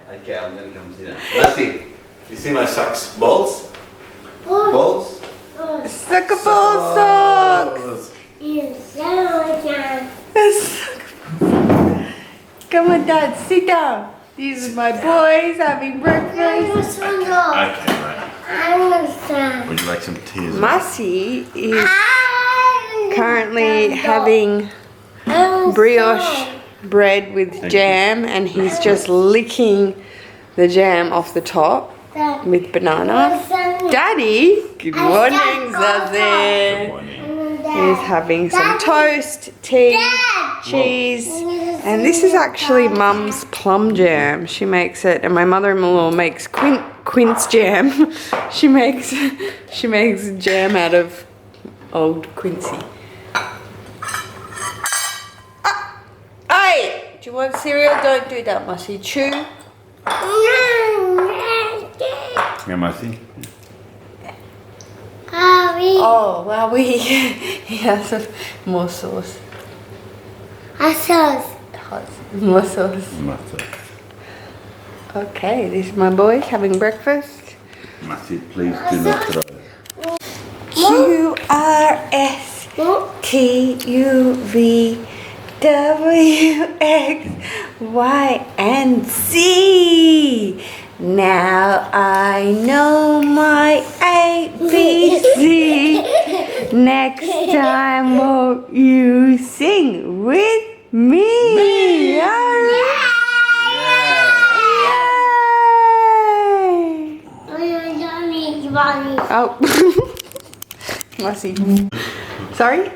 Okay, I'm gonna come sit down. Let's see. You see my socks? Balls? Balls? Sucker ball socks! Come on, Dad, sit down. These are my boys having breakfast. Okay, right. Would you like some tea? Massey is currently having brioche bread with jam, and he's just licking the jam off the top with banana. Daddy, good morning, Zazie. Good morning. He's having some toast, tea, cheese, and this is actually Mum's plum jam. She makes it, and my mother-in-law makes quince jam. She makes jam out of old quincy. Hey, do you want cereal? Don't do that, Mussy. Chew. Yeah, Matthew? Oh, wow, he has some more sauce. More sauce. Okay, this is my boys having breakfast. Matthew, please do not throw. QRSTUVWXYZ. Now I know my ABC. Next time, won't you sing with me? Alright. Oh, Mussy. Sorry?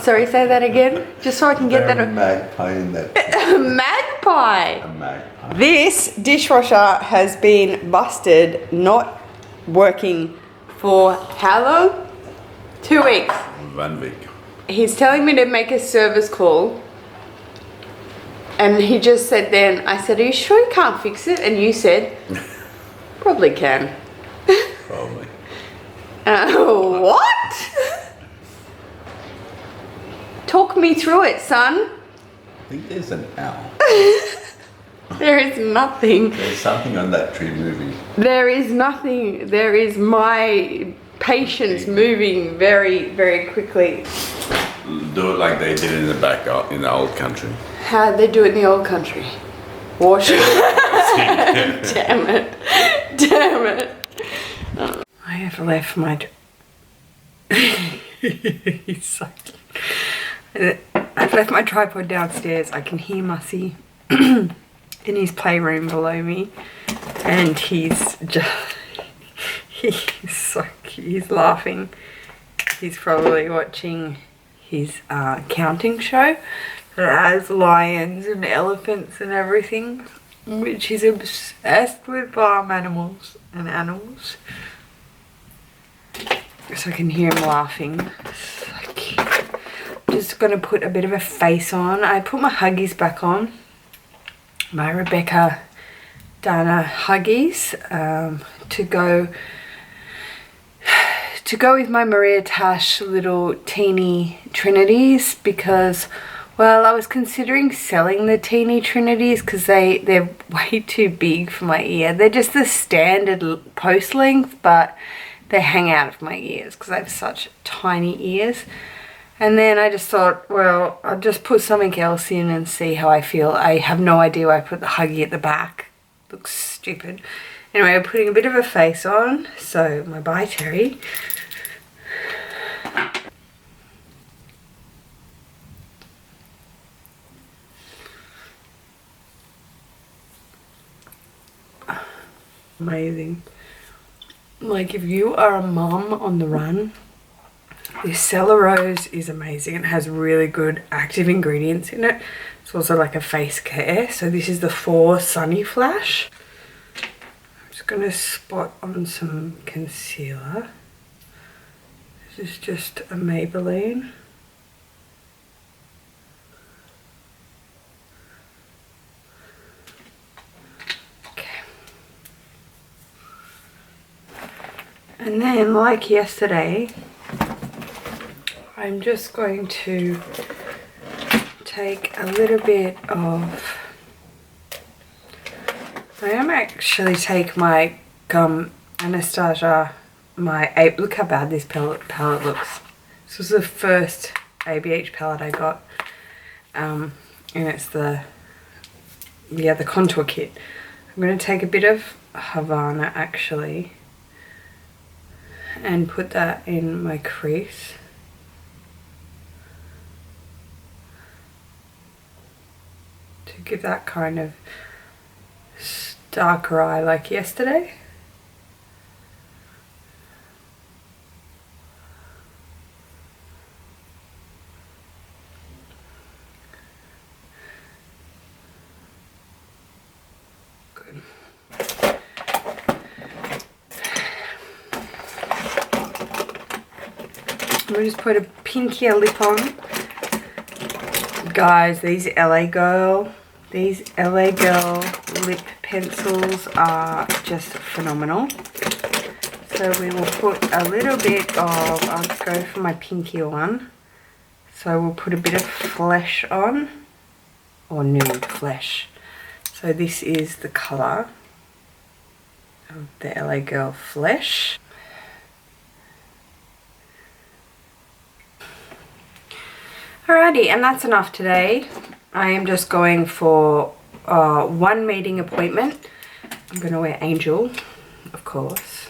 Sorry, say that again? Just so I can get that. A magpie in that. Magpie! A magpie. This dishwasher has been busted, not working for how long? 2 weeks. 1 week. He's telling me to make a service call. And he just said then, I said, are you sure you can't fix it? And you said, probably can. Probably. What? Talk me through it, son. I think there's an owl. There is nothing. There's something on that tree moving. There is nothing. There is my patience moving very, very quickly. Do it like they did in the back in the old country. How'd they do it in the old country? Wash it. Damn it. Damn it. I have left my... He's so cute. I've left my tripod downstairs. I can hear Mussy in his playroom below me. And he's just... He's so cute. He's laughing. He's probably watching his counting show that has lions and elephants and everything, which he's obsessed with farm animals and animals. So I can hear him laughing. So cute. I'm just gonna put a bit of a face on. I put my Huggies back on. My Rebecca Dana Huggies to go with my Maria Tash little teeny Trinities, because, well, I was considering selling the teeny Trinities because they're way too big for my ear. They're just the standard post length, but they hang out of my ears because I have such tiny ears. And then I just thought, well, I'll just put something else in and see how I feel. I have no idea why I put the Huggy at the back. Looks stupid. Anyway, I'm putting a bit of a face on. So, my bye, Terry. Amazing. Like, if you are a mum on the run, this Cella Rose is amazing. It has really good active ingredients in it. It's also like a face care. So this is the 4 Sunny Flash. I'm just going to spot on some concealer. This is just a Maybelline. And then, like yesterday, I'm just going to take a little bit of I am actually take my Anastasia, look how bad this palette looks. This was the first ABH palette I got, and it's the contour kit. I'm going to take a bit of Havana actually and put that in my crease. To give that kind of darker eye like yesterday. Good. We'll just put a pinkier lip on. Guys, these LA Girl lip pencils are just phenomenal. So we will put a little bit of, I'll just go for my pinky one. So we'll put a bit of Flesh on, or Nude Flesh. So this is the colour of the LA Girl Flesh. Alrighty, and that's enough today. I am just going for one meeting appointment. I'm going to wear Angel, of course.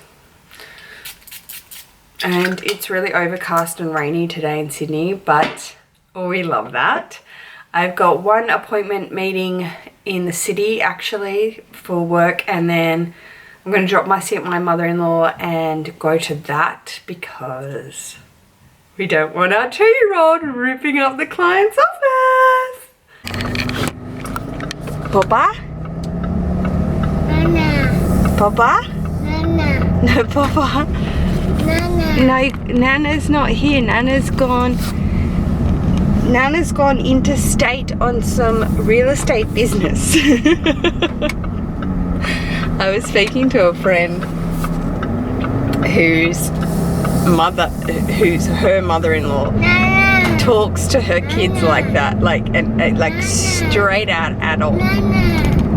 And it's really overcast and rainy today in Sydney, but we love that. I've got one appointment meeting in the city actually for work, and then I'm going to drop my seat at my mother-in-law and go to that because we don't want our 2-year-old ripping up the client's office. Papa? Nana. Papa? Nana. No, Papa. Nana. No, Nana's not here. Nana's gone interstate on some real estate business. I was speaking to a friend whose her mother-in-law Nana. talks to her kids like that, like straight out adult.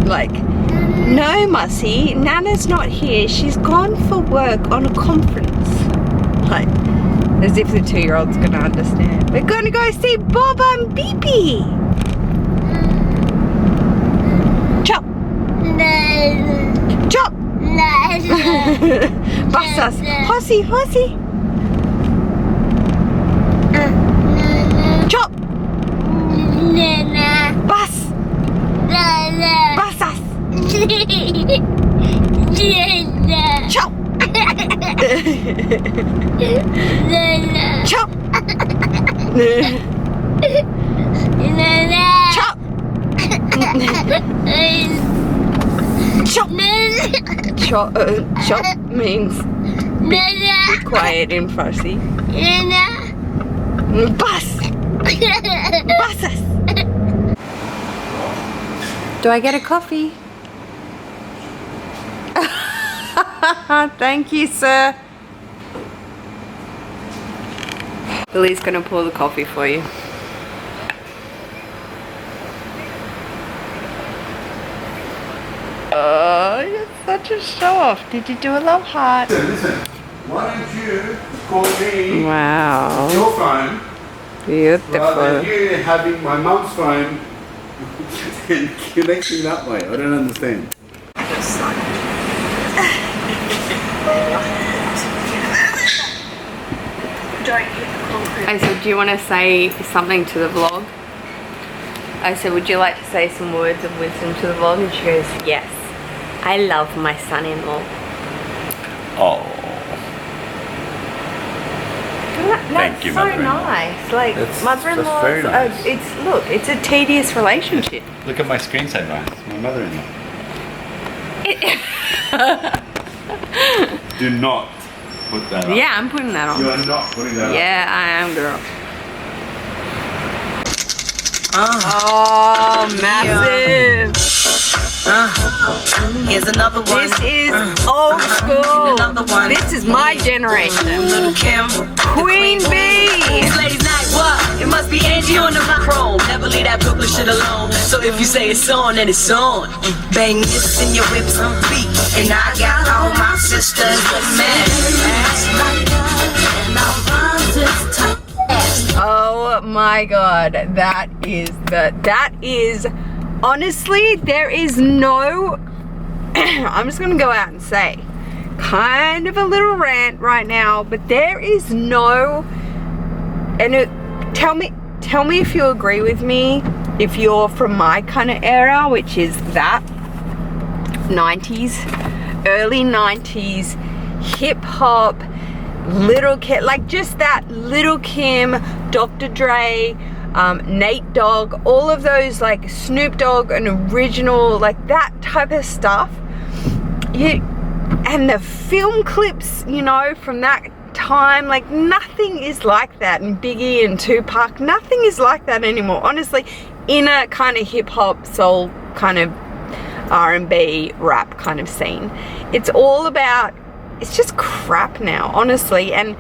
Like, no, Mussy, Nana's not here. She's gone for work on a conference. Like, as if the 2-year-old's gonna understand. We're gonna go see Bob and Beepy. Chop. Chop. Bassas. Horsey, horsey. Chop. Bass. Bassas. Chop. Chop. Chop. Chop means be quiet in Farsi. Bus. Buses. Do I get a coffee? Thank you, sir. Lily's gonna pour the coffee for you. Oh, you're such a show-off. Did you do a love heart? Listen, why don't you call me Wow. your phone Beautiful. rather than you having my mum's phone and connecting that way? I don't understand. I said, do you want to say something to the vlog? I said, would you like to say some words of wisdom to the vlog? And she goes, yes. I love my son-in-law. Oh, Thank you, so mother-in-law. nice. Like, That's mother-in-law, very nice. it's a tedious relationship. look at my screensaver. It's my mother-in-law. Do not put that up. Yeah, I'm putting that on. You are not putting that Yeah, I am, girl. Oh, massive. Here's another one. This is old school. Another one. This is my generation. Little Kim. Queen Bee. Ladies night What? It must be Angie on the chrome. Never leave that Brooklyn shit alone. So if you say it's on, then it's on. Bang this in your whips on beat. And I got all my sisters with me. Oh my god, that is honestly, there is no I'm just gonna go out and say kind of a little rant right now, but there is no, and tell me if you agree with me, if you're from my kind of era, which is that 90s, early 90s hip hop, Little Kim, like just that Little Kim, Dr. Dre, Nate Dogg, all of those, like Snoop Dogg and original, like that type of stuff. And the film clips, you know, from that time, like nothing is like that. And Biggie and Tupac, nothing is like that anymore, honestly, in a kind of hip hop, soul kind of R&B rap kind of scene. It's all about, it's just crap now, honestly. And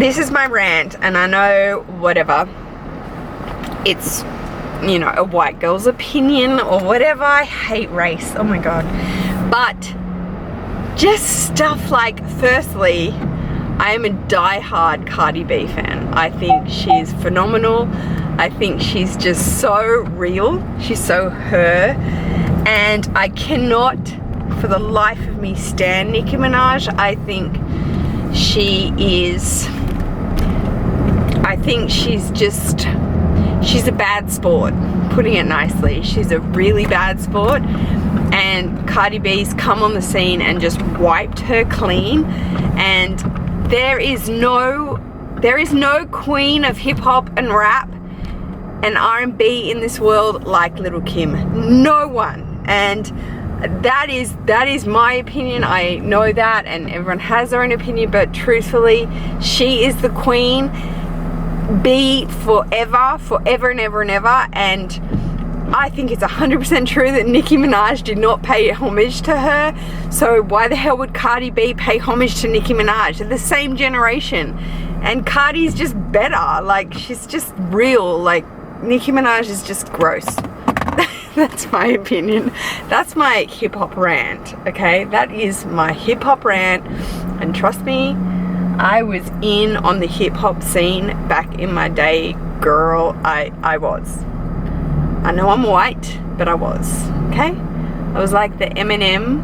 this is my rant, and I know whatever, it's, you know, a white girl's opinion or whatever. I hate race, oh my god. But just stuff like, firstly, I am a die-hard Cardi B fan. I think she's phenomenal. I think she's just so real. She's so her. And I cannot for the life of me stand Nicki Minaj. I think she's a bad sport, putting it nicely. She's a really bad sport, and Cardi B's come on the scene and just wiped her clean. And there is no queen of hip hop and rap and R&B in this world like Little Kim. No one. And that is my opinion. I know that, and everyone has their own opinion, but truthfully, she is the queen. Be forever and ever and ever. And I think it's 100% true that Nicki Minaj did not pay homage to her. So why the hell would Cardi B pay homage to Nicki Minaj? They're the same generation, and Cardi's just better. Like, she's just real. Like, Nicki Minaj is just gross. That's my opinion. That's my hip hop rant, okay? That is my hip hop rant. And trust me, I was in on the hip hop scene back in my day, girl. I was. I know I'm white, but I was, okay? I was like the Eminem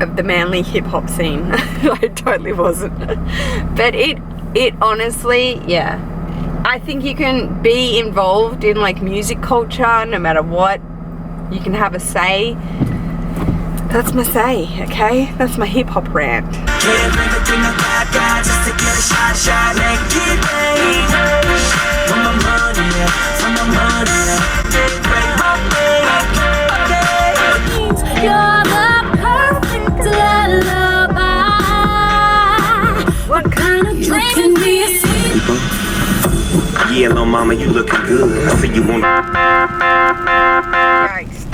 of the manly hip hop scene. I totally wasn't. But it honestly, yeah. I think you can be involved in like music culture no matter what. You can have a say. That's my say, okay? That's my hip hop rant. You're the perfect lullaby. What kind of dream can be a yeah, little mama, you looking good. I see you want. Yikes.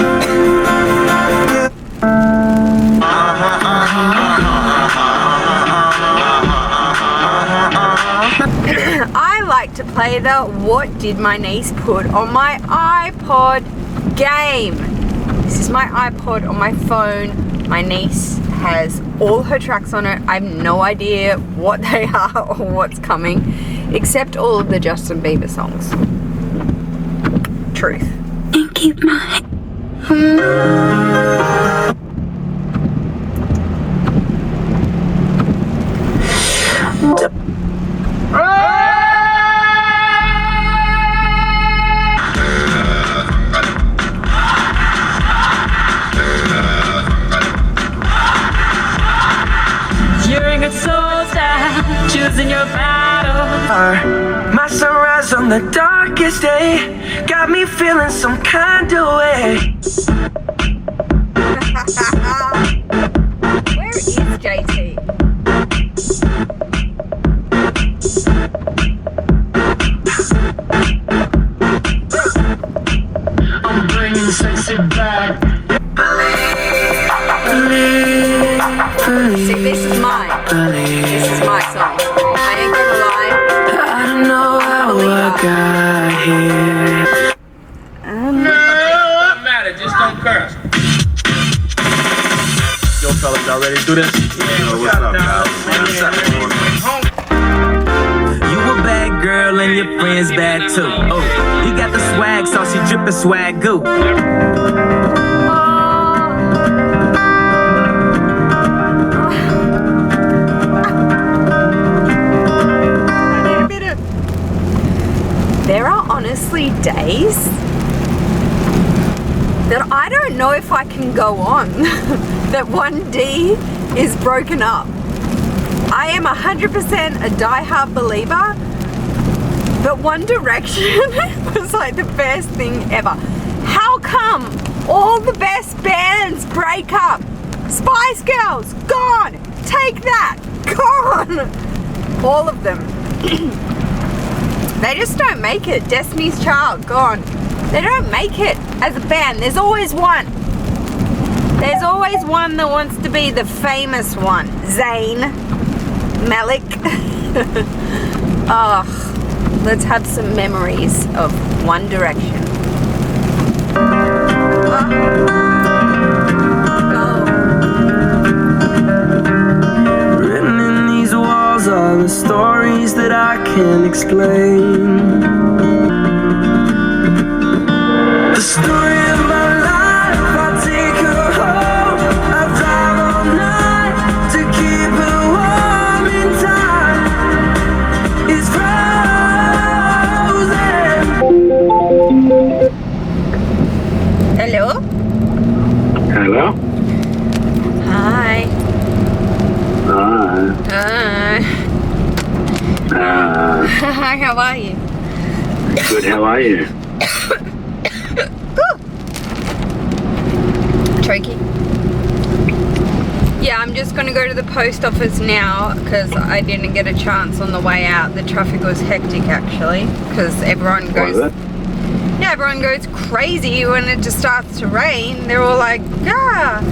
I like to play the what did my niece put on my iPod game. This is my iPod on my phone. My niece has all her tracks on it. I have no idea what they are or what's coming, except all of the Justin Bieber songs. Truth. and keep my You're a good soul star, choosing your battle. My sunrise on the darkest day got me feeling some kind of way. Where is JT? I'm bringing sexy back. See, this is mine. This is my song. I ain't gonna lie. I don't know got here. Doesn't matter, just don't curse. Yo, fellas, y'all ready to do this? Yo, what's up, guys? You a bad girl and your friends bad too. Oh, you got the swag, so she drippin' swag goo. There are honestly days that I don't know if I can go on. That 1D is broken up. I am 100% a die-hard believer, but One Direction was like the best thing ever. How come all the best bands break up? Spice Girls, gone. Take that, gone. All of them. They just don't make it. Destiny's Child, gone. They don't make it as a band. There's always one. There's always one that wants to be the famous one. Zayn Malik. Ugh. Let's have some memories of One Direction. Written in these walls are the stories that I can't explain. The story of my life, I'll take her home. I'll drive all night to keep her warm in time. It's frozen. Hello? Hello? Hi. Hi, how are you? Good, how are you? Choky. Yeah, I'm just gonna go to the post office now because I didn't get a chance on the way out. The traffic was hectic actually because everyone goes. Yeah, everyone goes crazy when it just starts to rain. They're all like, ah,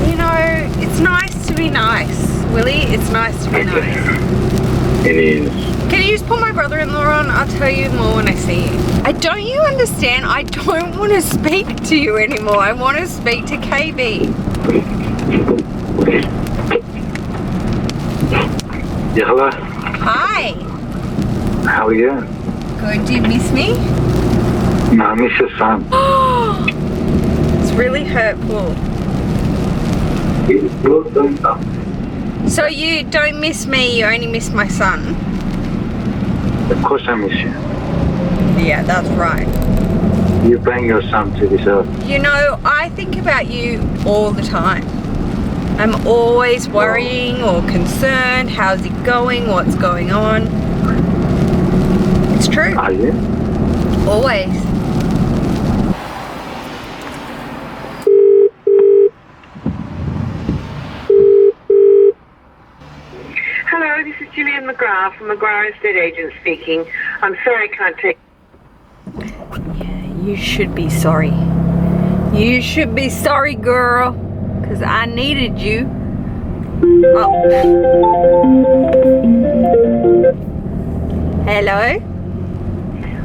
you know, it's nice to be nice, Willie. It's nice to be nice. It is. Can you just put my brother-in-law on? I'll tell you more when I see you. Don't you understand? I don't want to speak to you anymore. I want to speak to KB. Yeah, hello? Hi. How are you? Good. Do you miss me? No, I miss your son. It's really hurtful. So you don't miss me, you only miss my son? Of course I miss you. Yeah, that's right. You bring your son to this earth. You know, I think about you all the time. I'm always worrying or concerned. How's he going? What's going on? It's true. Are you? Always. Hello, this is Gillian McGrath from McGrath Estate Agent speaking. I'm sorry I can't take... Yeah, you should be sorry. You should be sorry, girl. Because I needed you. Oh. Hello?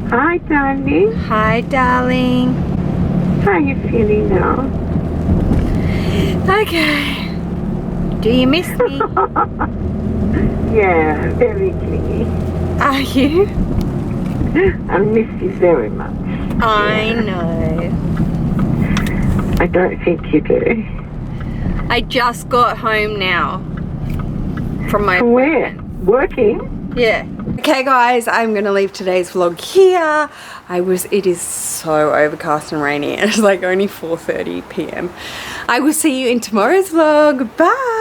Hi, darling. Hi, darling. How are you feeling now? Okay. Do you miss me? Yeah, very clingy. Are you? I miss you very much. I know. I don't think you do. I just got home now. From my... From where? Working? Yeah. Okay guys, I'm gonna leave today's vlog here. It is so overcast and rainy. It's like only 4:30 p.m. I will see you in tomorrow's vlog. Bye!